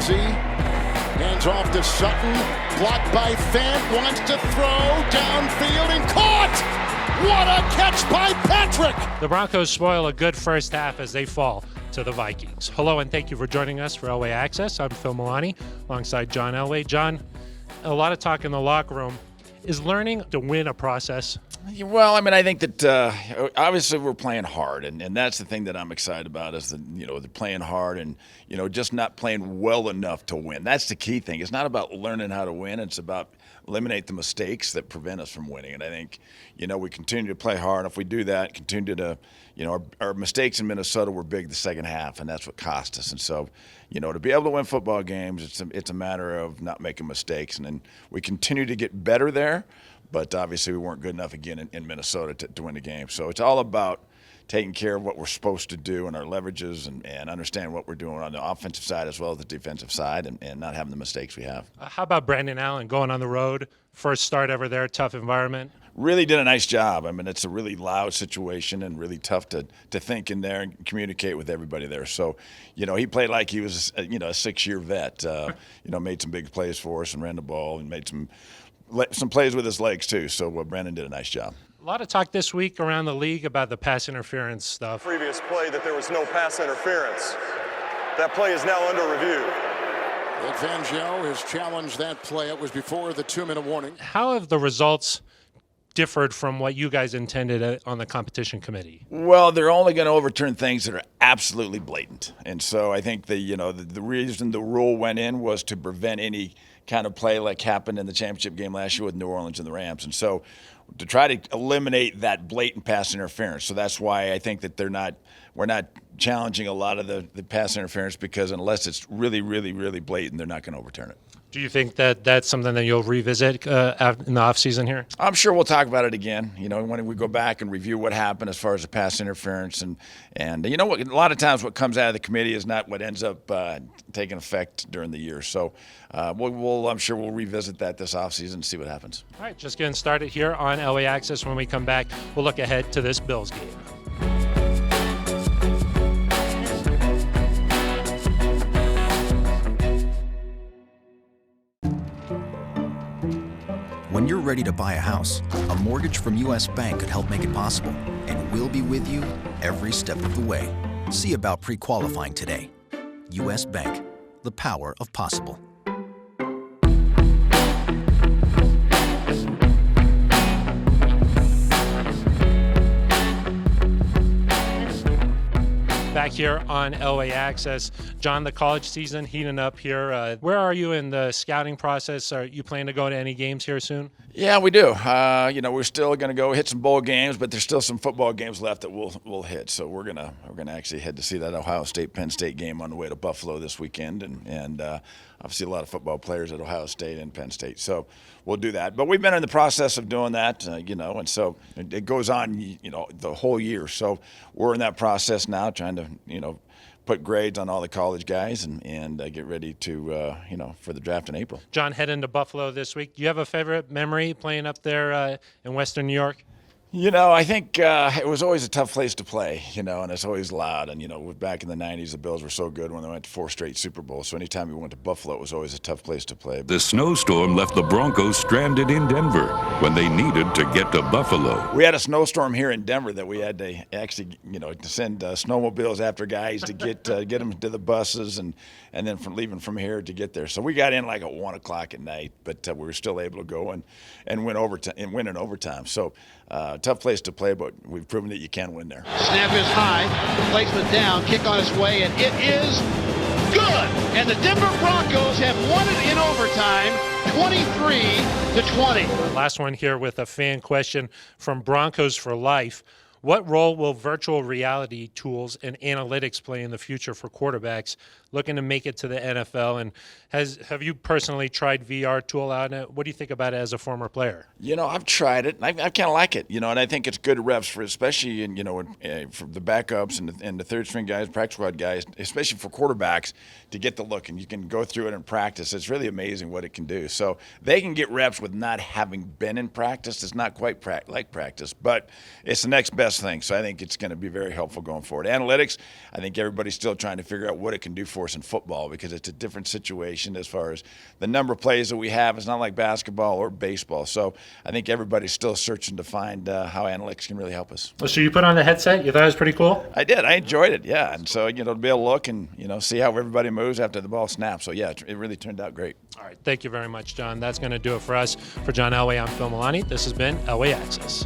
Lindsey hands off to Sutton. Blocked by Fant. Wants to throw downfield and caught. What a catch by Patrick! The Broncos spoil a good first half as they fall to the Vikings. Hello and thank you for joining us for Elway Access. I'm Phil Milani alongside John Elway. John, a lot of talk in the locker room. Is learning to win a process? Well, I mean, I think that obviously we're playing hard, and that's the thing that I'm excited about is they're playing hard and just not playing well enough to win. That's the key thing. It's not about learning how to win. It's about eliminate the mistakes that prevent us from winning. And I think we continue to play hard. If we do that, continue to our mistakes in Minnesota were big the second half, and that's what cost us. And so to be able to win football games, it's a matter of not making mistakes, and then we continue to get better there. But obviously we weren't good enough again in Minnesota to win the game. So it's all about taking care of what we're supposed to do and our leverages and understand what we're doing on the offensive side as well as the defensive side and not having the mistakes we have. How about Brandon Allen going on the road? First start ever there, tough environment. Really did a nice job. I mean, it's a really loud situation and really tough to think in there and communicate with everybody there. So, he played like he was, a 6-year vet. Made some big plays for us and ran the ball and made some plays with his legs too. So Brandon did a nice job. A lot of talk this week around the league about the pass interference stuff. Previous play that there was no pass interference. That play is now under review. Ed Fangio has challenged that play. It was before the 2-minute warning. How have the results differed from what you guys intended on the competition committee? Well, they're only going to overturn things that are absolutely blatant. And so I think the reason the rule went in was to prevent any kind of play like happened in the championship game last year with New Orleans and the Rams. And so to try to eliminate that blatant pass interference. So that's why I think that we're not challenging a lot of the pass interference, because unless it's really, really, really blatant, they're not going to overturn it. Do you think that that's something that you'll revisit in the offseason here? I'm sure we'll talk about it again. When we go back and review what happened as far as the pass interference, and what, a lot of times what comes out of the committee is not what ends up taking effect during the year. So I'm sure we'll revisit that this offseason and see what happens. All right, just getting started here on Elway Access. When we come back, we'll look ahead to this Bills game. When you're ready to buy a house, a mortgage from U.S. Bank could help make it possible. And we'll be with you every step of the way. See about pre-qualifying today. U.S. Bank, the power of possible. Back here on Elway Access. John, the college season heating up here. Where are you in the scouting process? Are you planning to go to any games here soon? Yeah, we do. We're still going to go hit some bowl games, but there's still some football games left that we'll hit. So we're gonna actually head to see that Ohio State-Penn State game on the way to Buffalo this weekend, and obviously a lot of football players at Ohio State and Penn State. So we'll do that. But we've been in the process of doing that, and so it goes on, the whole year. So we're in that process now, trying to, put grades on all the college guys and get ready to, for the draft in April. John, heading to Buffalo this week. Do you have a favorite memory playing up there in Western New York? I think it was always a tough place to play, and it's always loud. And, back in the 90s, the Bills were so good when they went to 4 straight Super Bowls. So anytime we went to Buffalo, it was always a tough place to play. The snowstorm left the Broncos stranded in Denver when they needed to get to Buffalo. We had a snowstorm here in Denver that we had to actually, to send snowmobiles after guys to get them to the buses and then leaving from here to get there. So we got in like at 1 o'clock at night, but we were still able to go and win in overtime. So tough place to play, but we've proven that you can win there. Snap is high, placement down, kick on its way, and it is good. And the Denver Broncos have won it in overtime, 23-20. Last one here with a fan question from Broncos for Life. What role will virtual reality tools and analytics play in the future for quarterbacks looking to make it to the NFL? And have you personally tried VR tool out? What do you think about it as a former player? I've tried it. I kind of like it. And I think it's good reps for, especially for the backups and the third string guys, practice squad guys, especially for quarterbacks to get the look. And you can go through it in practice. It's really amazing what it can do. So they can get reps with not having been in practice. It's not quite like practice, but it's the next best thing. So I think it's going to be very helpful going forward. Analytics, I think everybody's still trying to figure out what it can do for for us in football because it's a different situation as far as the number of plays that we have. It's not like basketball or baseball. So I think everybody's still searching to find how analytics can really help us. So you put on the headset. You thought it was pretty cool? I did. I enjoyed it, yeah. And so, to be able to look and, see how everybody moves after the ball snaps. So, yeah, it really turned out great. All right. Thank you very much, John. That's going to do it for us. For John Elway, I'm Phil Milani. This has been Elway Access.